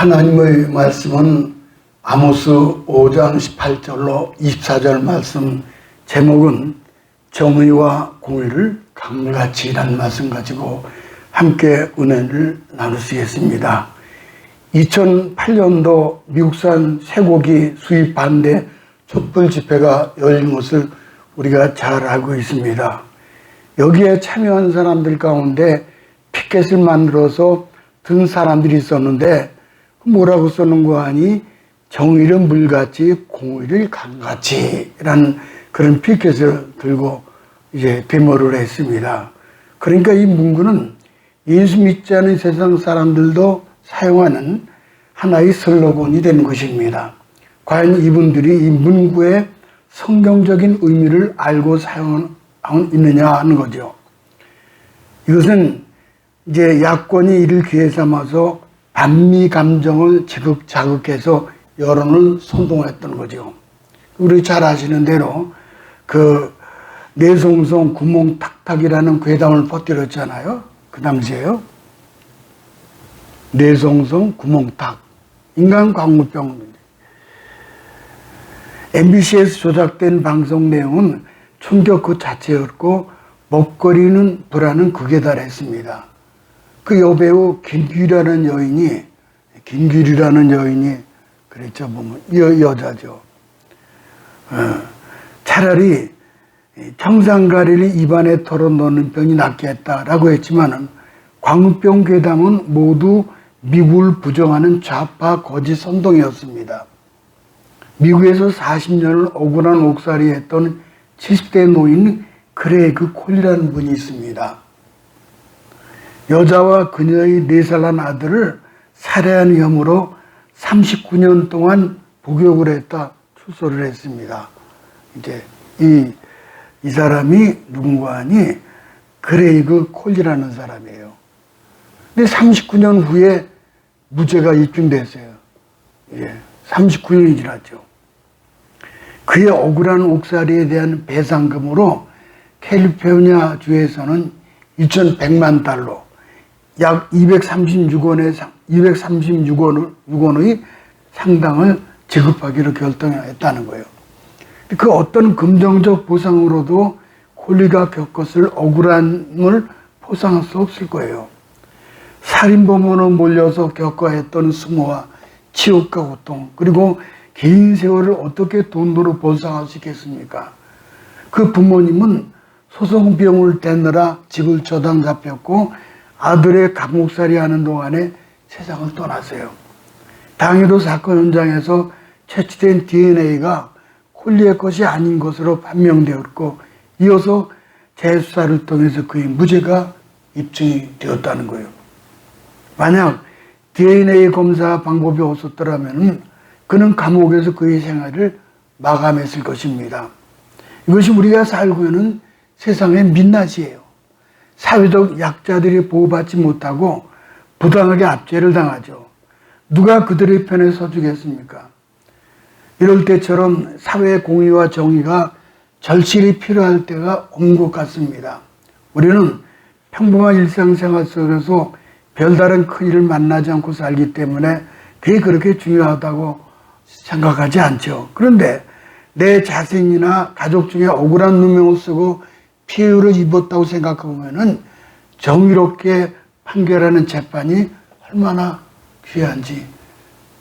하나님의 말씀은 아모스 5장 18절로 24절 말씀, 제목은 정의와 공의를 강물같이 이라는 말씀 가지고 함께 은혜를 나누시겠습니다. 2008년도 미국산 쇠고기 수입 반대 촛불 집회가 열린 것을 우리가 잘 알고 있습니다. 여기에 참여한 사람들 가운데 피켓을 만들어서 든 사람들이 있었는데 뭐라고 써놓은 거 아니? 정의를 물같이 공의를 강같이 라는 그런 피켓을 들고 이제 데모를 했습니다. 그러니까 이 문구는 예수 믿지 않은 세상 사람들도 사용하는 하나의 슬로건이 된 것입니다. 과연 이분들이 이 문구의 성경적인 의미를 알고 사용하고 있느냐 하는 거죠. 이것은 이제 야권이 이를 기회 삼아서 반미 감정을 자극해서 여론을 선동했던 거죠. 우리 잘 아시는 대로 그 내송송 구멍탁탁이라는 괴담을 퍼뜨렸잖아요. 그 당시에요. 내송송 구멍탁, 인간 광우병. MBC에서 조작된 방송 내용은 충격 그 자체였고 먹거리는 불안은 극에 달했습니다. 그 여배우 김규리라는 여인이 그랬죠. 보면 여자죠. 차라리 청산가리를 입안에 털어넣는 병이 낫겠다라고 했지만은 광우병 괴담은 모두 미국을 부정하는 좌파 거짓 선동이었습니다. 미국에서 40년을 억울한 옥살이 했던 70대 노인 그레이그 콜이라는 분이 있습니다. 여자와 그녀의 4살 난 아들을 살해한 혐의로 39년 동안 복역을 했다 출소를 했습니다. 이제 이 사람이 누군가 하니 그레이그 콜이라는 사람이에요. 근데 39년 후에 무죄가 입증됐어요. 예, 39년이 지났죠. 그의 억울한 옥살이에 대한 배상금으로 캘리포니아 주에서는 2,100만 달러, 약 236원의 상당을 지급하기로 결정했다는 거예요. 그 어떤 금전적 보상으로도 콜리가 겪었을 억울함을 포상할 수 없을 거예요. 살인범으로 몰려서 겪어야 했던 수모와 치욕과 고통, 그리고 개인 세월을 어떻게 돈으로 보상할 수 있겠습니까? 그 부모님은 소송비용을 떼느라 집을 저당 잡혔고 아들의 감옥살이 하는 동안에 세상을 떠났어요. 당해도 사건 현장에서 채취된 DNA가 콜리의 것이 아닌 것으로 판명되었고 이어서 재수사를 통해서 그의 무죄가 입증이 되었다는 거예요. 만약 DNA 검사 방법이 없었더라면 그는 감옥에서 그의 생활을 마감했을 것입니다. 이것이 우리가 살고 있는 세상의 민낯이에요. 사회적 약자들이 보호받지 못하고 부당하게 압제를 당하죠. 누가 그들의 편에 서주겠습니까? 이럴 때처럼 사회의 공의와 정의가 절실히 필요할 때가 온 것 같습니다. 우리는 평범한 일상생활 속에서 별다른 큰일을 만나지 않고 살기 때문에 그게 그렇게 중요하다고 생각하지 않죠. 그런데 내 자신이나 가족 중에 억울한 누명을 쓰고 피해를 입었다고 생각하면은 정의롭게 판결하는 재판이 얼마나 귀한지,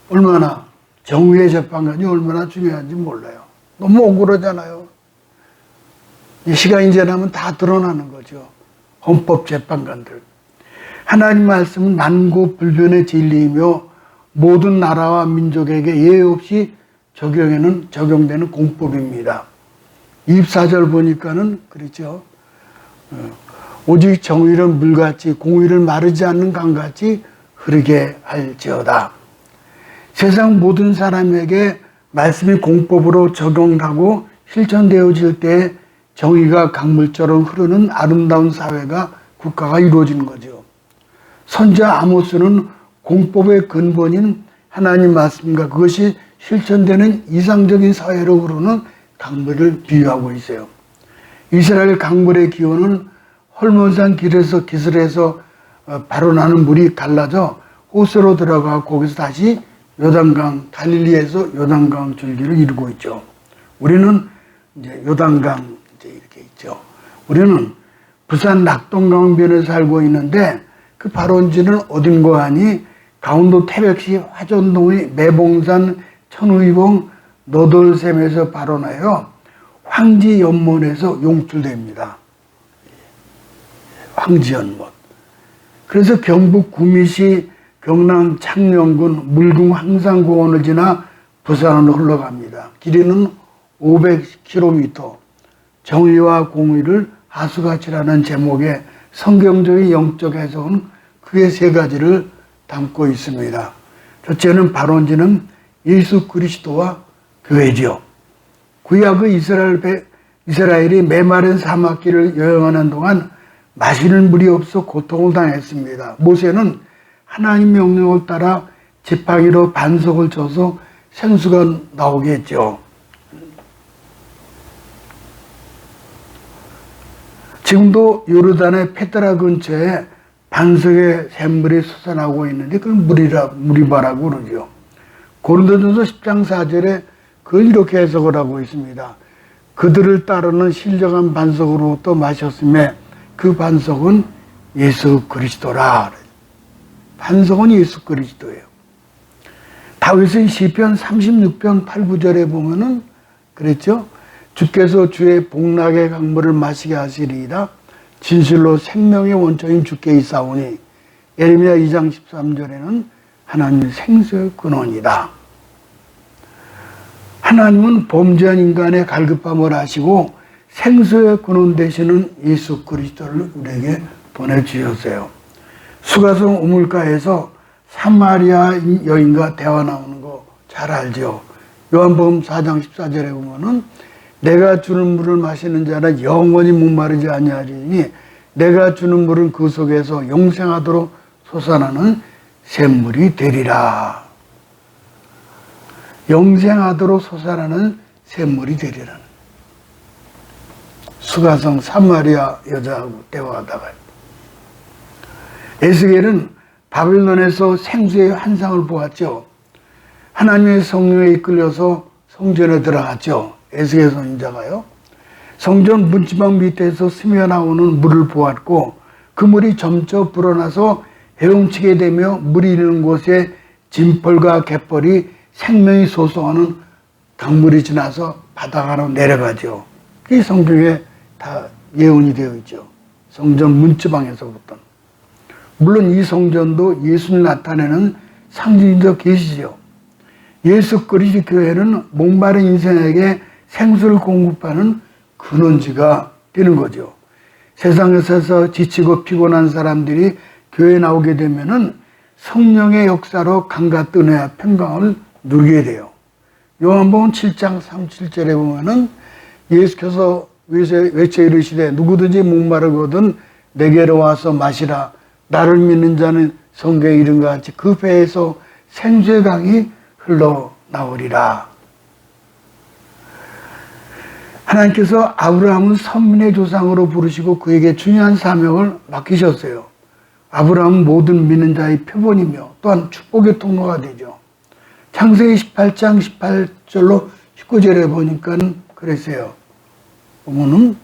얼마나 정의의 재판관이 얼마나 중요한지 몰라요. 너무 억울하잖아요. 이 시간이 지나면 다 드러나는 거죠. 헌법재판관들. 하나님 말씀은 만고불변의 진리이며 모든 나라와 민족에게 예외 없이 적용되는 공법입니다. 24절 보니까는 그렇죠. 오직 정의를 물같이 공의를 마르지 않는 강같이 흐르게 할지어다. 세상 모든 사람에게 말씀이 공법으로 적용하고 실천되어질 때 정의가 강물처럼 흐르는 아름다운 사회가 국가가 이루어지는 거죠. 선지자 아모스는 공법의 근본인 하나님 말씀과 그것이 실천되는 이상적인 사회로 흐르는 강물을 비유하고 있어요. 이스라엘 강물의 기원은 헐몬산 길에서 기슬에서 바로 나는 물이 갈라져 호세로 들어가 거기서 다시 요단강, 갈릴리에서 요단강 줄기를 이루고 있죠. 우리는 이제 요단강 이제 이렇게 있죠. 우리는 부산 낙동강변에 살고 있는데 그 발원지는 어딘가 하니 강원도 태백시 화전동의 매봉산 천의봉 너덜샘에서 발원하여 황지연못에서 용출됩니다. 황지연못. 그래서 경북 구미시 경남 창녕군 물궁 황산공원을 지나 부산으로 흘러갑니다. 길이는 500km. 정의와 공의를 하수같이라는 제목의 성경적인 영적 해석은 크게 세 가지를 담고 있습니다. 첫째는 발원지는 예수 그리스도와 교회죠. 구약의 이스라엘이 메마른 사막길을 여행하는 동안 마시는 물이 없어 고통을 당했습니다. 모세는 하나님 명령을 따라 지팡이로 반석을 쳐서 생수가 나오게 했죠. 지금도 요르단의 페트라 근처에 반석의 샘물이 솟아나고 있는데 그걸 무리바라고 그러죠. 고린도전서 10장 4절에 그걸 이렇게 해석을 하고 있습니다. 그들을 따르는 신령한 반석으로부터 마셨음에 그 반석은 예수 그리스도라. 반석은 예수 그리스도예요. 다윗은 시편 36편 8, 9절에 보면은 그랬죠. 주께서 주의 복락의 강물을 마시게 하시리이다. 진실로 생명의 원천인 주께 있사오니. 예레미야 2장 13절에는 하나님의 생수의 근원이다. 하나님은 범죄한 인간의 갈급함을 아시고 생수의 근원 되시는 예수 그리스도를 우리에게 보내주셨어요. 수가성 우물가에서 사마리아 여인과 대화 나오는 거 잘 알죠. 요한복음 4장 14절에 보면은 내가 주는 물을 마시는 자는 영원히 목마르지 아니하리니 내가 주는 물은 그 속에서 영생하도록 솟아나는 샘물이 되리라. 영생하도록 솟아나는 샘물이 되리라. 수가성 사마리아 여자하고 대화하다가 에스겔은 바빌론에서 생수의 환상을 보았죠. 하나님의 성령에 이끌려서 성전에 들어갔죠. 에스겔 선지자가요. 성전 문지방 밑에서 스며나오는 물을 보았고 그 물이 점점 불어나서 헤엄치게 되며 물이 있는 곳에 진펄과 갯벌이 생명이 솟아오는 강물이 지나서 바다가로 내려가죠. 그게 성경에 다 예언이 되어 있죠. 성전 문지방에서부터. 물론 이 성전도 예수를 나타내는 상징적 계시죠. 예수 그리스도 교회는 목마른 인생에게 생수를 공급하는 근원지가 되는 거죠. 세상에서 지치고 피곤한 사람들이 교회에 나오게 되면은 성령의 역사로 강과 은혜와 평강을 누리게 돼요. 요한복음 7장 37절에 보면은 예수께서 외쳐 이르시되 누구든지 목마르거든 내게로 와서 마시라. 나를 믿는 자는 성경에 이른 것 같이 그 배에서 생수의 강이 흘러나오리라. 하나님께서 아브라함은 선민의 조상으로 부르시고 그에게 중요한 사명을 맡기셨어요. 아브라함은 모든 믿는 자의 표본이며 또한 축복의 통로가 되죠. 창세기 18장 18절로 19절에 보니까 그랬어요. 보면은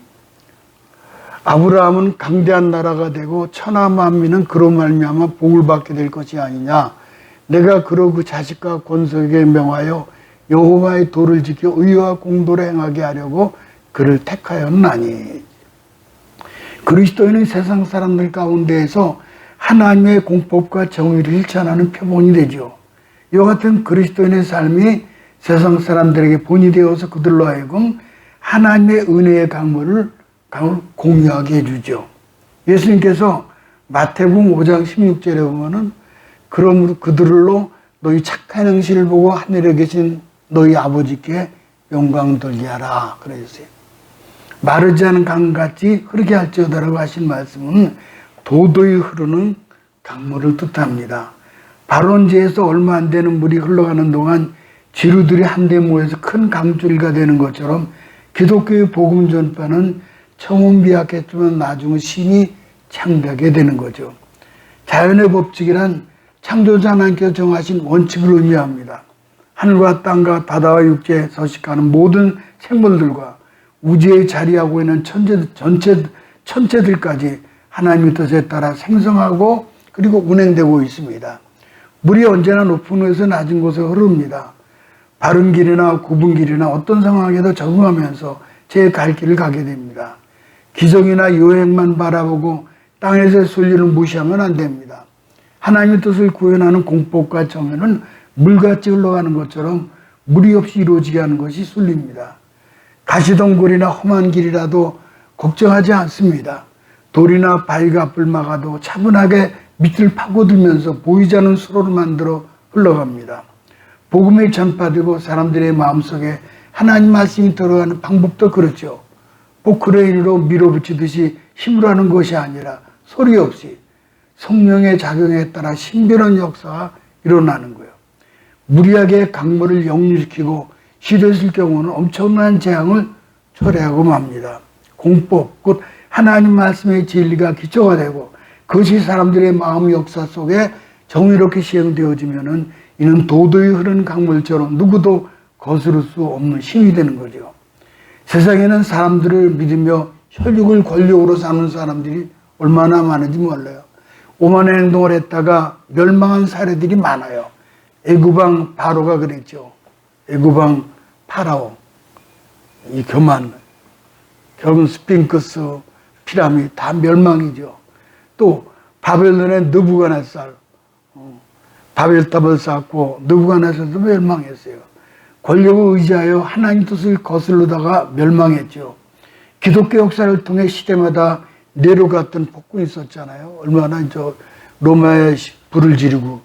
아브라함은 강대한 나라가 되고 천하 만민은 그로 말미암아 복을 받게 될 것이 아니냐. 내가 그로 그 자식과 권속에게 명하여 여호와의 도를 지켜 의와 공도를 행하게 하려고 그를 택하였나니. 그리스도인은 세상 사람들 가운데에서 하나님의 공법과 정의를 실천하는 표본이 되죠. 이와 같은 그리스도인의 삶이 세상 사람들에게 본이 되어서 그들로 하여금 하나님의 은혜의 강물을 공유하게 해주죠. 예수님께서 마태복음 5장 16절에 보면은 그러므로 그들로 너희 착한 행실을 보고 하늘에 계신 너희 아버지께 영광 돌게 하라 그러셨어요. 마르지 않은 강같이 흐르게 할지어다라고 하신 말씀은 도도히 흐르는 강물을 뜻합니다. 발원지에서 얼마 안 되는 물이 흘러가는 동안 지루들이 한데 모여서 큰 강줄기가 되는 것처럼 기독교의 복음 전파는 처음은 미약했지만 나중은 심히 창대하게 되는 거죠. 자연의 법칙이란 창조자 하나님께서 정하신 원칙을 의미합니다. 하늘과 땅과 바다와 육지에 서식하는 모든 생물들과 우주에 자리하고 있는 천체들까지 하나님의 뜻에 따라 생성하고 그리고 운행되고 있습니다. 물이 언제나 높은 곳에서 낮은 곳에 흐릅니다. 바른 길이나 굽은 길이나 어떤 상황에도 적응하면서 제 갈 길을 가게 됩니다. 기적이나 요행만 바라보고 땅에서의 순리를 무시하면 안 됩니다. 하나님의 뜻을 구현하는 공법과 정의는 물같이 흘러가는 것처럼 무리 없이 이루어지게 하는 것이 순리입니다. 가시덩굴이나 험한 길이라도 걱정하지 않습니다. 돌이나 바위가 앞을 막아도 차분하게 밑을 파고들면서 보이지 않는 수로를 만들어 흘러갑니다. 복음이 전파되고 사람들의 마음속에 하나님 말씀이 들어가는 방법도 그렇죠. 포크레인으로 밀어붙이듯이 힘으로 하는 것이 아니라 소리 없이 성령의 작용에 따라 신비로운 역사가 일어나는 거예요. 무리하게 강물을 역류시키고 시도했을 경우는 엄청난 재앙을 초래하고 맙니다. 공법, 곧 하나님 말씀의 진리가 기초가 되고 그것이 사람들의 마음 역사 속에 정의롭게 시행되어지면은 이는 도도히 흐르는 강물처럼 누구도 거스를 수 없는 힘이 되는 거죠. 세상에는 사람들을 믿으며 혈육을 권력으로 삼는 사람들이 얼마나 많은지 몰라요. 오만한 행동을 했다가 멸망한 사례들이 많아요. 애굽왕 바로가 그랬죠. 애굽왕 파라오, 이 교만, 결국 스핑크스, 피라미드 다 멸망이죠. 또 바벨론의 느부갓네살, 바벨탑을 쌓고 느부갓네살도 멸망했어요. 권력을 의지하여 하나님 뜻을 거스르다가 멸망했죠. 기독교 역사를 통해 시대마다 내로 갔던 폭군이 있었잖아요. 얼마나 로마에 불을 지르고.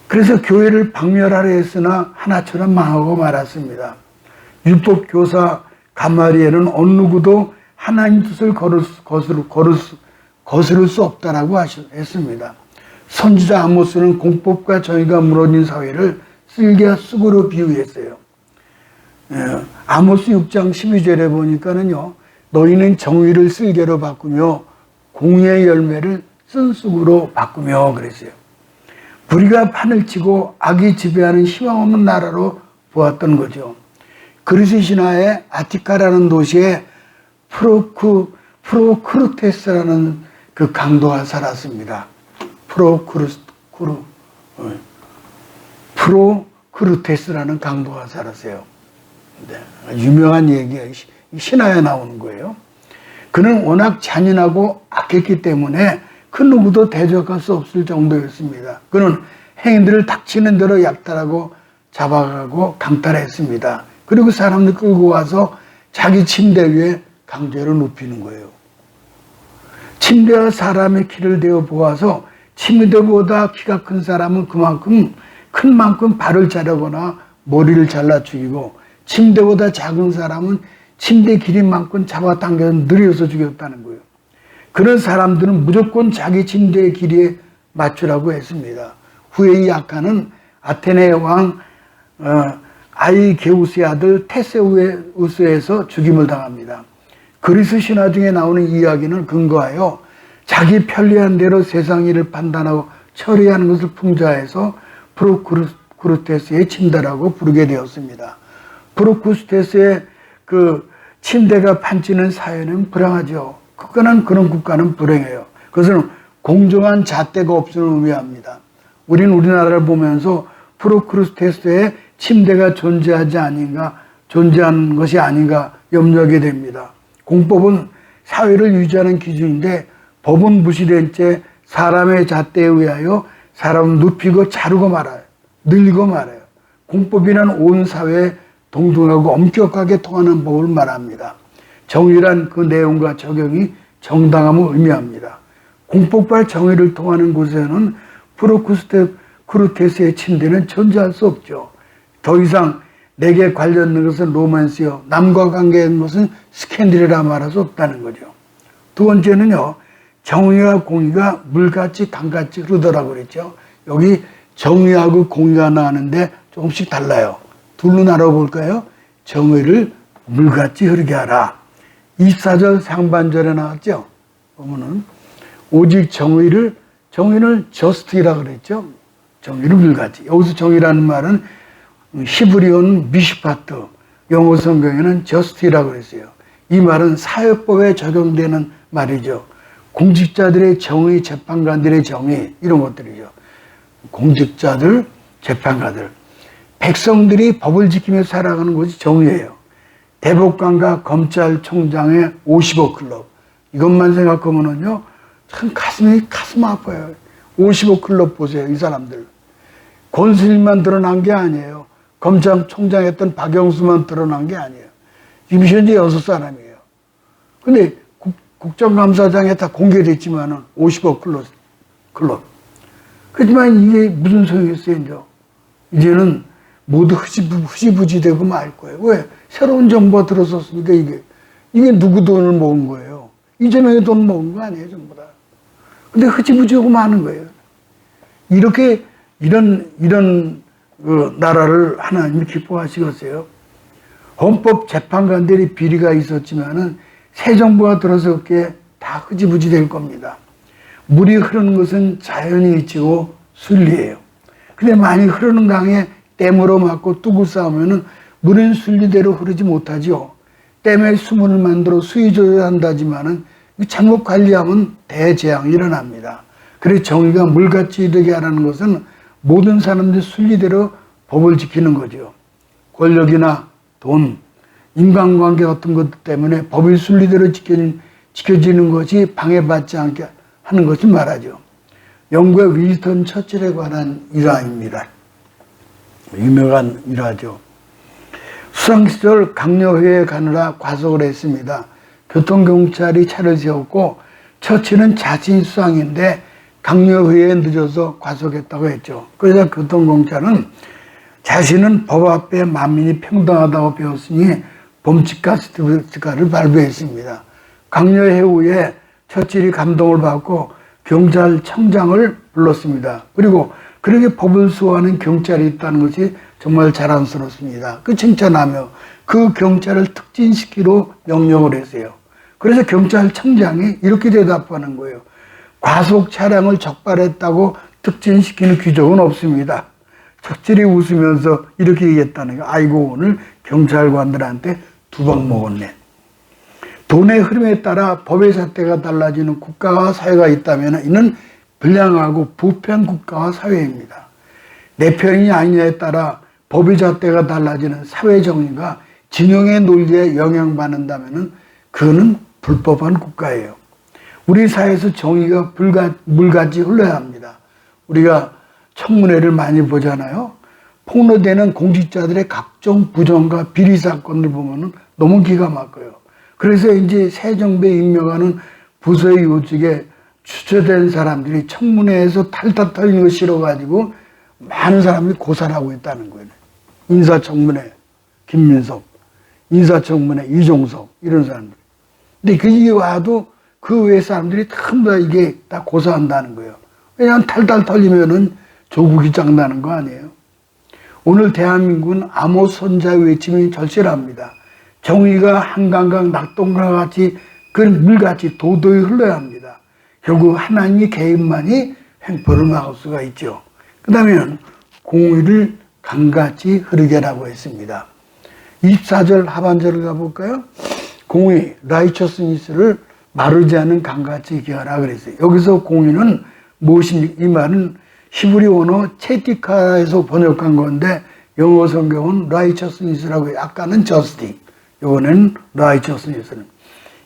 그래서 교회를 박멸하려 했으나 하나처럼 망하고 말았습니다. 율법 교사 가마리엘은 어느 누구도 하나님 뜻을 거스를 수 없다라고 했습니다. 선지자 아모스는 공법과 정의가 무너진 사회를 쓸개와 쑥으로 비유했어요. 아모스 6장 12절에 보니까는요, 너희는 정의를 쓸개로 바꾸며 공의의 열매를 쓴 쑥으로 바꾸며 그랬어요. 불의가 판을 치고 악이 지배하는 희망 없는 나라로 보았던 거죠. 그리스 신화의 아티카라는 도시에 프로크루테스라는 그 강도가 살았습니다. 프로크루테스라는 강도가 살았어요. 네, 유명한 얘기예요. 신화에 나오는 거예요. 그는 워낙 잔인하고 악했기 때문에 그 누구도 대적할 수 없을 정도였습니다. 그는 행인들을 닥치는 대로 약탈하고 잡아가고 강탈했습니다. 그리고 사람들 끌고 와서 자기 침대 위에 강제로 눕히는 거예요. 침대와 사람의 키를 대어 보아서 침대보다 키가 큰 사람은 그만큼 큰 만큼 발을 자르거나 머리를 잘라 죽이고 침대보다 작은 사람은 침대 길이만큼 잡아당겨서 느려서 죽였다는 거예요. 그런 사람들은 무조건 자기 침대의 길이에 맞추라고 했습니다. 후에 이 아카는 아테네 왕 아이게우스의 아들 테세우스에서 죽임을 당합니다. 그리스 신화 중에 나오는 이야기를 근거하여 자기 편리한 대로 세상 일을 판단하고 처리하는 것을 풍자해서 프로크루테스의 침대라고 부르게 되었습니다. 프로크루테스의 그 침대가 판치는 사회는 불행하죠. 그런 국가는 불행해요. 그것은 공정한 잣대가 없음을 의미합니다. 우리는 우리나라를 보면서 프로크루테스의 침대가 존재하는 것이 아닌가 염려하게 됩니다. 공법은 사회를 유지하는 기준인데 법은 무시된 채 사람의 잣대에 의하여 사람을 눕히고 자르고 말아요. 늘리고 말아요. 공법이란 온 사회에 동등하고 엄격하게 통하는 법을 말합니다. 정의란 그 내용과 적용이 정당함을 의미합니다. 공법과 정의를 통하는 곳에는 프로크루테스의 침대는 존재할 수 없죠. 더 이상 내게 관련된 것은 로맨스요, 남과 관계된 것은 스캔들이라 말할 수 없다는 거죠. 두 번째는요, 정의와 공의가 물같이 강같이 흐르더라고 그랬죠. 여기 정의하고 공의가 나왔는데 조금씩 달라요. 둘로 나눠볼까요? 정의를 물같이 흐르게 하라. 24절 상반절에 나왔죠. 보면은 오직 정의를 정의는 just이라고 그랬죠. 정의를 물같이. 여기서 정의라는 말은 히브리어는 미슈파트, 영어 성경에는 just이라고 그랬어요. 이 말은 사회법에 적용되는 말이죠. 공직자들의 정의, 재판관들의 정의, 이런 것들이죠. 공직자들, 재판관들. 백성들이 법을 지키며 살아가는 것이 정의예요. 대법관과 검찰총장의 50억 클럽. 이것만 생각하면은요, 참 가슴 아파요. 50억 클럽 보세요, 이 사람들. 권순일만 드러난 게 아니에요. 검찰총장 했던 박영수만 드러난 게 아니에요. 지금 현재 6사람이에요. 근데 국정감사장에 다 공개됐지만은 50억 클럽. 그렇지만 이게 무슨 소용이겠어요, 이제는 모두 흐지부지 되고 말 거예요. 왜? 새로운 정부가 들어섰으니까 이게 누구 돈을 먹은 거예요? 이재명의 돈 먹은 거 아니에요, 전부 다. 근데 흐지부지하고 마는 거예요. 이런 나라를 하나님이 기뻐하시겠어요? 헌법 재판관들이 비리가 있었지만은 새 정부가 들어섰기에 다 흐지부지 될 겁니다. 물이 흐르는 것은 자연이 이치고 순리예요. 근데 많이 흐르는 강에 댐으로 막고 뚜고 싸우면은 물은 순리대로 흐르지 못하죠. 댐에 수문을 만들어 수위 조절한다지만은 잘못 관리하면 대재앙이 일어납니다. 그래서 정의가 물같이 이르게 하라는 것은 모든 사람들 순리대로 법을 지키는 거죠. 권력이나 돈, 인간관계 같은 것 때문에 법이 순리대로 지켜지는 것이 방해받지 않게 하는 것을 말하죠. 영국의 윈스턴 처칠에 관한 일화입니다. 유명한 일화죠. 수상시절 강요회에 가느라 과속을 했습니다. 교통경찰이 차를 세웠고 처칠은 자신이 수상인데 강요회에 늦어서 과속했다고 했죠. 그래서 교통경찰은 자신은 법 앞에 만민이 평등하다고 배웠으니 범칙과 스티브스카를 발부했습니다. 강요회 후에 처칠이 감동을 받고 경찰청장을 불렀습니다. 그리고 그렇게 법을 수호하는 경찰이 있다는 것이 정말 자랑스럽습니다. 그 칭찬하며 그 경찰을 특진시키로 명령을 했어요. 그래서 경찰청장이 이렇게 대답하는 거예요. 과속 차량을 적발했다고 특진시키는 규정은 없습니다. 척질이 웃으면서 이렇게 얘기했다는 거예요. 아이고, 오늘 경찰관들한테 두 방 먹었네. 돈의 흐름에 따라 법의 잣대가 달라지는 국가와 사회가 있다면 이는 불량하고 부패한 국가와 사회입니다. 내 편이 아니냐에 따라 법의 잣대가 달라지는 사회 정의가 진영의 논리에 영향받는다면 그거는 불법한 국가예요. 우리 사회에서 정의가 물같이 흘러야 합니다. 우리가 청문회를 많이 보잖아요. 폭로되는 공직자들의 각종 부정과 비리 사건을 보면 너무 기가 막혀요. 그래서 이제 새 정부에 임명하는 부서의 요직에 추천된 사람들이 청문회에서 탈탈 털리는 거 싫어가지고 많은 사람들이 고사하고 있다는 거예요. 인사청문회 김민석, 인사청문회 이종석 이런 사람들. 근데 그게 와도 그 외 사람들이 전부 다 이게 다 고사한다는 거예요. 왜냐하면 탈탈 털리면은 조국이 짱나는 거 아니에요. 오늘 대한민국은 암호 선자의 외침이 절실합니다. 정의가 한강강 낙동강 같이 그 물같이 도도히 흘러야 합니다. 결국 하나님의 개입만이 횡포를 막을 수가 있죠. 그 다음에는 공의를 강같이 흐르게라고 했습니다. 24절 하반절을 가볼까요? 공의, righteousness를 마르지 않는 강같이 기하라 그랬어요. 여기서 공의는 무엇입니까? 이 말은 히브리 언어 체티카에서 번역한 건데 영어 성경은 righteousness라고 해요. 아까는 justice, 이번에는 righteousness는.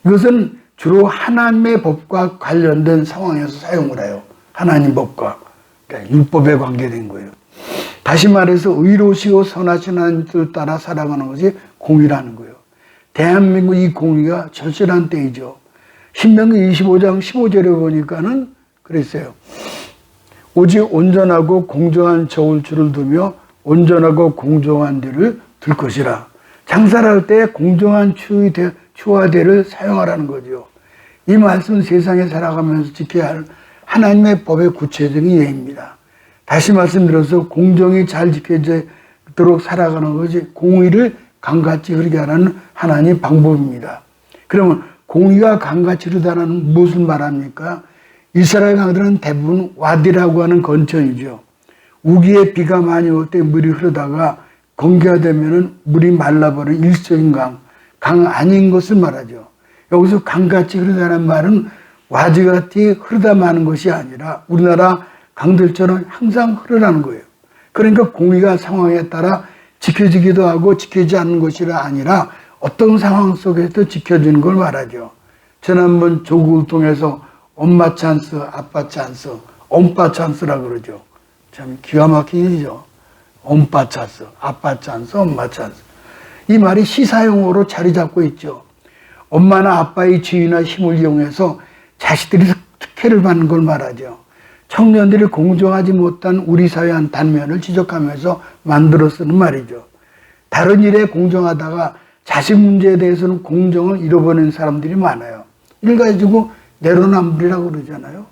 이것은 주로 하나님의 법과 관련된 상황에서 사용을 해요. 하나님 법과. 그러니까 율법에 관계된 거예요. 다시 말해서 의로우시고 선하신 하나님을 따라 살아가는 것이 공의라는 거예요. 대한민국 이 공의가 절실한 때이죠. 신명기 25장 15절에 보니까는 그랬어요. 오직 온전하고 공정한 저울줄을 두며 온전하고 공정한 대를 둘 것이라. 장사를 할 때 공정한 추화대를 사용하라는 거죠. 이 말씀은 세상에 살아가면서 지켜야 할 하나님의 법의 구체적인 예입니다. 다시 말씀드려서 공정이 잘 지켜지도록 살아가는 것이 공의를 강같이 흐르게 하는 하나님의 방법입니다. 그러면 공의가 강같이 흐르다는 무엇을 말합니까? 이스라엘 강들은 대부분 와디라고 하는 건천이죠. 우기에 비가 많이 올 때 물이 흐르다가 건기가 되면은 물이 말라버린 일적인 강 아닌 것을 말하죠. 여기서 강같이 흐르다는 말은 와지같이 흐르다 마는 것이 아니라 우리나라 강들처럼 항상 흐르라는 거예요. 그러니까 공의가 상황에 따라 지켜지기도 하고 지켜지지 않는 것이 아니라 어떤 상황 속에서 지켜지는 걸 말하죠. 지난번 조국을 통해서 엄마 찬스, 아빠 찬스, 엄빠 찬스라 그러죠. 참 기가 막힌 일이죠. 엄빠 찬스, 아빠 찬스, 엄마 찬스. 이 말이 시사용어로 자리 잡고 있죠. 엄마나 아빠의 지위나 힘을 이용해서 자식들이 특혜를 받는 걸 말하죠. 청년들이 공정하지 못한 우리 사회의 한 단면을 지적하면서 만들어 쓰는 말이죠. 다른 일에 공정하다가 자식 문제에 대해서는 공정을 잃어버리는 사람들이 많아요. 이걸 가지고 내로남불이라고 그러잖아요.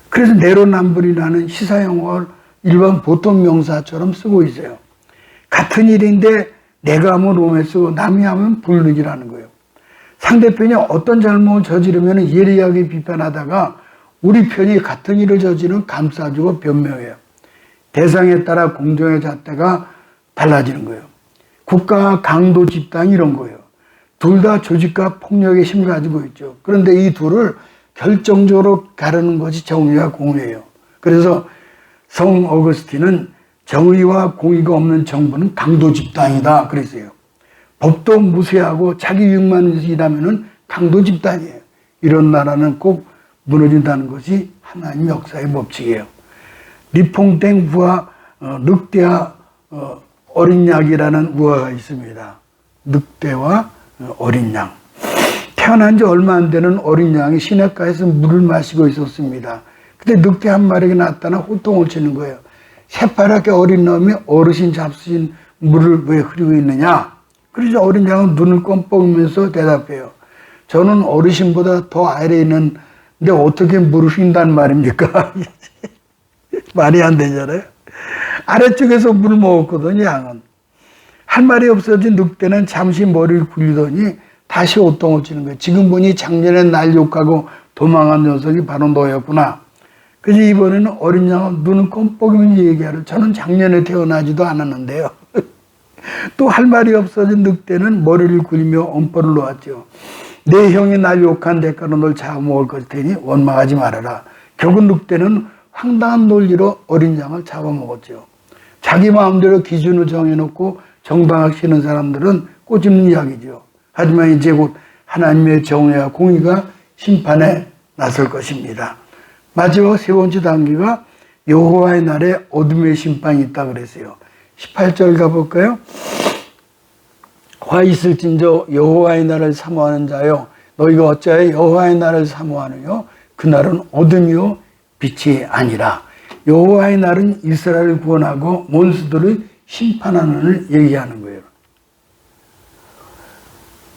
그래서 내로남불이라는 시사용어를 일반 보통 명사처럼 쓰고 있어요. 같은 일인데 내가 하면 롬에 쓰고 남이 하면 불능이라는 거예요. 상대편이 어떤 잘못을 저지르면 예리하게 비판하다가 우리 편이 같은 일을 저지르면 감싸주고 변명해요. 대상에 따라 공정의 잣대가 달라지는 거예요. 국가와 강도 집단 이런 거예요. 둘 다 조직과 폭력의 힘을 가지고 있죠. 그런데 이 둘을 결정적으로 가르는 것이 정의와 공의예요. 그래서 성 어거스틴은 정의와 공의가 없는 정부는 강도 집단이다 그랬어요. 법도 무시하고 자기 이익만 일하면은 강도 집단이에요. 이런 나라는 꼭 무너진다는 것이 하나님 역사의 법칙이에요. 리퐁땡 부하 늑대와 어린 양이라는 우화가 있습니다. 늑대와 어린 양. 태어난 지 얼마 안 되는 어린 양이 시냇가에서 물을 마시고 있었습니다. 근데 늑대 한 마리가 나타나 호통을 치는 거예요. 새파랗게 어린 놈이 어르신 잡수신 물을 왜 흐리고 있느냐? 그래서 어린 양은 눈을 껌뻑이면서 대답해요. 저는 어르신보다 더 아래에 있는데 어떻게 물을 휜단 말입니까? 말이 안 되잖아요. 아래쪽에서 물을 먹었거든요, 양은. 할 말이 없어진 늑대는 잠시 머리를 굴리더니 다시 호통을 치는 거예요. 지금 보니 작년에 날 욕하고 도망한 녀석이 바로 너였구나. 그래서 이번에는 어린 양은 눈을 껌뻑이면서 얘기하려. 저는 작년에 태어나지도 않았는데요. 또 할 말이 없어진 늑대는 머리를 굴리며 엄포를 놓았죠. 내 형이 날 욕한 대가로 널 잡아먹을 것 테니 원망하지 말아라. 결국 늑대는 황당한 논리로 어린 양을 잡아먹었죠. 자기 마음대로 기준을 정해놓고 정당하게 치는 사람들은 꼬집는 이야기죠. 하지만 이제 곧 하나님의 정의와 공의가 심판에 나설 것입니다. 마지막 세 번째 단계가 여호와의 날에 어둠의 심판이 있다 그랬어요. 18절 가볼까요? 화 있을진저 여호와의 날을 사모하는 자여 너희가 어찌하여 여호와의 날을 사모하느뇨? 그날은 어둠이요 빛이 아니라. 여호와의 날은 이스라엘을 구원하고 원수들을 심판하는 얘기하는 거예요.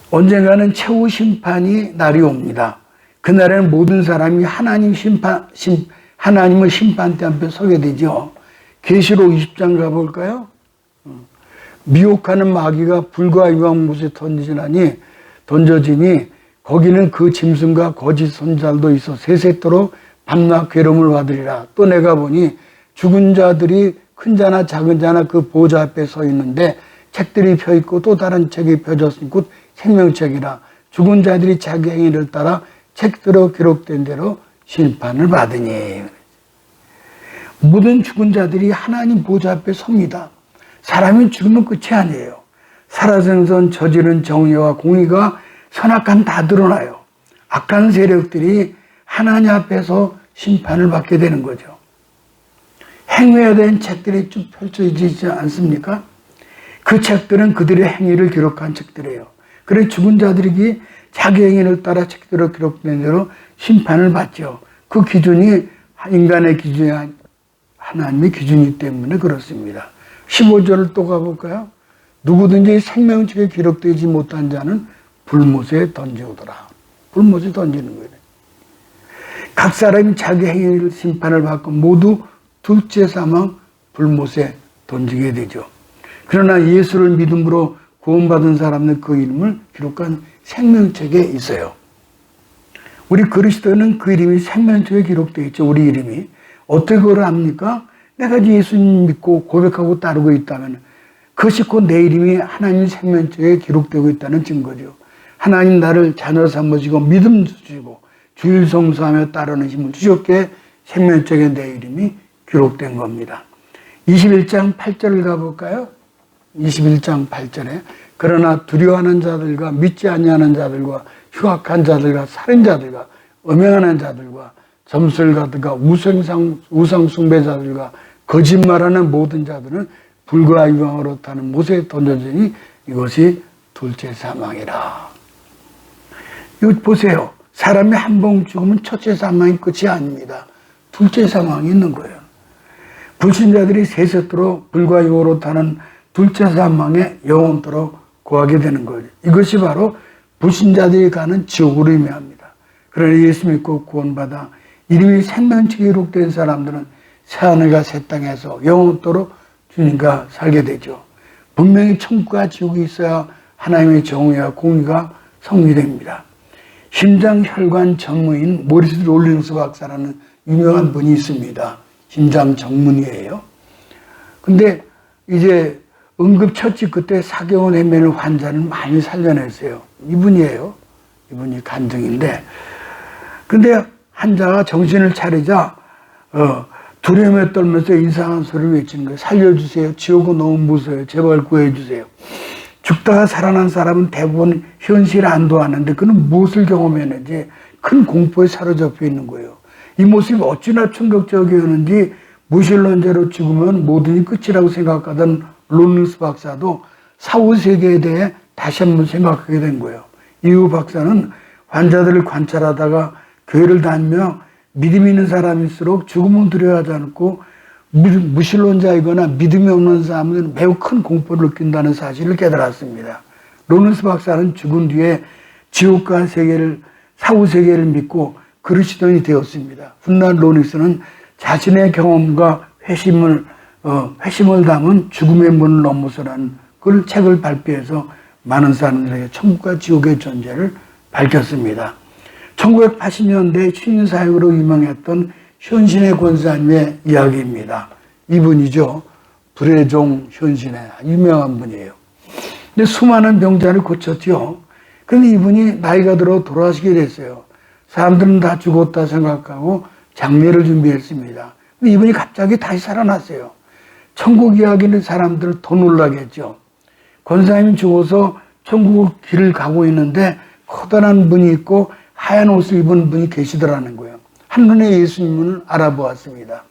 언젠가는 최후 심판이 날이 옵니다. 그날에는 모든 사람이 하나님의 심판대 앞에 서게 되죠. 계시록 20장 가볼까요? 미혹하는 마귀가 불과 유황못에 던져지니 거기는 그 짐승과 거짓 선지자들도 있어 세세토록 밤낮 괴로움을 받으리라. 또 내가 보니 죽은 자들이 큰 자나 작은 자나 그 보좌 앞에 서 있는데 책들이 펴있고 또 다른 책이 펴졌으니 곧 생명책이라. 죽은 자들이 자기 행위를 따라 책들로 기록된 대로 심판을 받으니. 모든 죽은 자들이 하나님 보좌 앞에 섭니다. 사람이 죽으면 끝이 아니에요. 살아생선 저지른 정의와 공의가 선악한 다 드러나요. 악한 세력들이 하나님 앞에서 심판을 받게 되는 거죠. 행해야 되는 책들이 쭉 펼쳐지지 않습니까? 그 책들은 그들의 행위를 기록한 책들이에요. 그래서 죽은 자들이 자기 행위를 따라 책들로 기록된 대로 심판을 받죠. 그 기준이 인간의 기준이 아니라 하나님의 기준이기 때문에 그렇습니다. 15절을 또 가볼까요? 누구든지 생명책에 기록되지 못한 자는 불못에 던지오더라. 불못에 던지는 거예요. 각 사람이 자기 행위를 심판을 받고 모두 둘째 사망 불못에 던지게 되죠. 그러나 예수를 믿음으로 구원받은 사람은 그 이름을 기록한 생명책에 있어요. 우리 그리스도는 그 이름이 생명책에 기록되어 있죠. 우리 이름이. 어떻게 그걸 압니까? 내가 예수님 믿고 고백하고 따르고 있다면 그것이 곧 내 이름이 하나님 생명책에 기록되고 있다는 증거죠. 하나님 나를 자녀 삼으시고 믿음 주시고 주일 성수하며 따르는 힘을 주셨기에 생명책에 내 이름이 기록된 겁니다. 21장 8절을 가볼까요? 21장 8절에 그러나 두려워하는 자들과 믿지 아니하는 자들과 흉악한 자들과 살인자들과 음행하는 자들과 점술가들과 우상 숭배자들과 거짓말하는 모든 자들은 불과 유황으로 타는 못에 던져지니 이것이 둘째 사망이라. 이거 보세요. 사람이 한 번 죽으면 첫째 사망이 끝이 아닙니다. 둘째 사망이 있는 거예요. 불신자들이 세세토록 불과 유황으로 타는 둘째 사망에 영원토록 고하게 되는 거죠. 이것이 바로 불신자들이 가는 지옥으로 의미합니다. 그러나 예수 믿고 구원받아 이름이 생명책에 기록된 사람들은 새하늘과 새 땅에서 영원토록 주님과 살게 되죠. 분명히 천국과 지옥이 있어야 하나님의 정의와 공의가 성립됩니다. 심장혈관 전문인 모리스 롤링스 박사라는 유명한 분이 있습니다. 심장 전문의예요. 근데 이제 응급처치 그때 사경을 헤매는 환자를 많이 살려냈어요. 이분이에요. 이분이 간증인데. 근데 환자가 정신을 차리자 두려움에 떨면서 이상한 소리를 외치는 거예요. 살려주세요. 지옥은 너무 무서워요. 제발 구해주세요. 죽다가 살아난 사람은 대부분 현실을 안도하는데 그는 무엇을 경험했는지 큰 공포에 사로잡혀 있는 거예요. 이 모습이 어찌나 충격적이었는지 무신론자로 죽으면 모든이 끝이라고 생각하던 롤링스 박사도 사후세계에 대해 다시 한번 생각하게 된 거예요. 이후 박사는 환자들을 관찰하다가 교회를 다니며 믿음이 있는 사람일수록 죽음은 두려워하지 않고 무신론자이거나 믿음이 없는 사람은 매우 큰 공포를 느낀다는 사실을 깨달았습니다. 롤링스 박사는 죽은 뒤에 지옥과 세계를 사후세계를 믿고 그리스도인이 되었습니다. 훗날 롤링스는 자신의 경험과 회심을 담은 죽음의 문을 넘어서라는 그 책을 발표해서 많은 사람들에게 천국과 지옥의 존재를 밝혔습니다. 1980년대 신인사역으로 유명했던 현신의 권사님의 이야기입니다. 이분이죠. 불의 종 현신의 유명한 분이에요. 근데 수많은 병자를 고쳤죠. 그런데 이분이 나이가 들어 돌아가시게 됐어요. 사람들은 다 죽었다 생각하고 장례를 준비했습니다. 이분이 갑자기 다시 살아났어요. 천국 이야기는 사람들을 더 놀라겠죠. 권사님이 죽어서 천국 길을 가고 있는데 커다란 분이 있고 하얀 옷을 입은 분이 계시더라는 거예요. 한눈에 예수님을 알아보았습니다.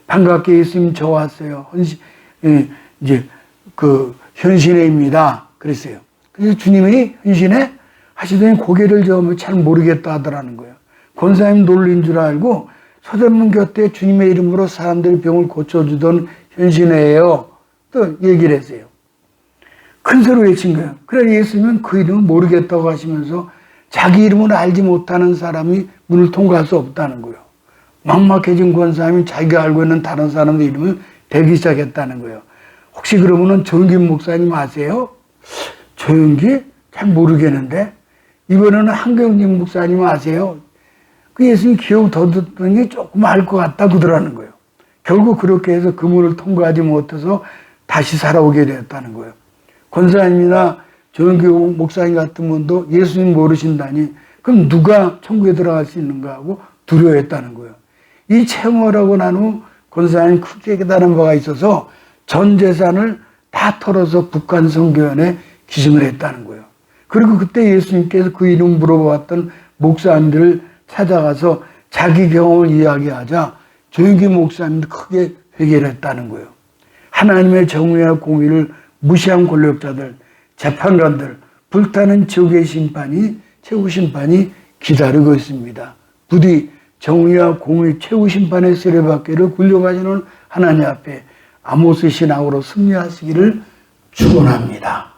반갑게 예수님 저 왔어요. 현신회입니다. 그랬어요. 그래서 주님이 현신회 하시더니 고개를 저으며 잘 모르겠다 하더라는 거예요. 권사님 놀린 줄 알고 서대문 곁에 주님의 이름으로 사람들의 병을 고쳐주던 현신회예요. 또 얘기를 했어요. 큰 소리 외친 거예요. 그래 예수님은 그 이름을 모르겠다고 하시면서 자기 이름을 알지 못하는 사람이 문을 통과할 수 없다는 거예요. 막막해진 권사님이 자기가 알고 있는 다른 사람의 이름을 대기 시작했다는 거예요. 혹시 그러면은 조영기 목사님 아세요? 조영기? 잘 모르겠는데. 이번에는 한경진 목사님 아세요? 그 예수님 기억 더 듣더니 조금 알 것 같다 그러더라는 거예요. 결국 그렇게 해서 그 문을 통과하지 못해서 다시 살아오게 되었다는 거예요. 권사님이나 조영기 목사님 같은 분도 예수님 모르신다니 그럼 누가 천국에 들어갈 수 있는가 하고 두려워했다는 거예요. 이 체험을 하고 난 후 권사님 크게 깨달은 바가 있어서 전 재산을 다 털어서 북한 선교원에 기증을 했다는 거예요. 그리고 그때 예수님께서 그 이름 물어봤던 목사님들을 찾아가서 자기 경험을 이야기하자 조영기 목사님도 크게 회개를 했다는 거예요. 하나님의 정의와 공의를 무시한 권력자들, 재판관들, 불타는 지옥의 심판이, 최후 심판이 기다리고 있습니다. 부디 정의와 공의 최후 심판의 세례받기를 굴려가시는 하나님 앞에 아모스 신앙으로 승리하시기를 축원합니다.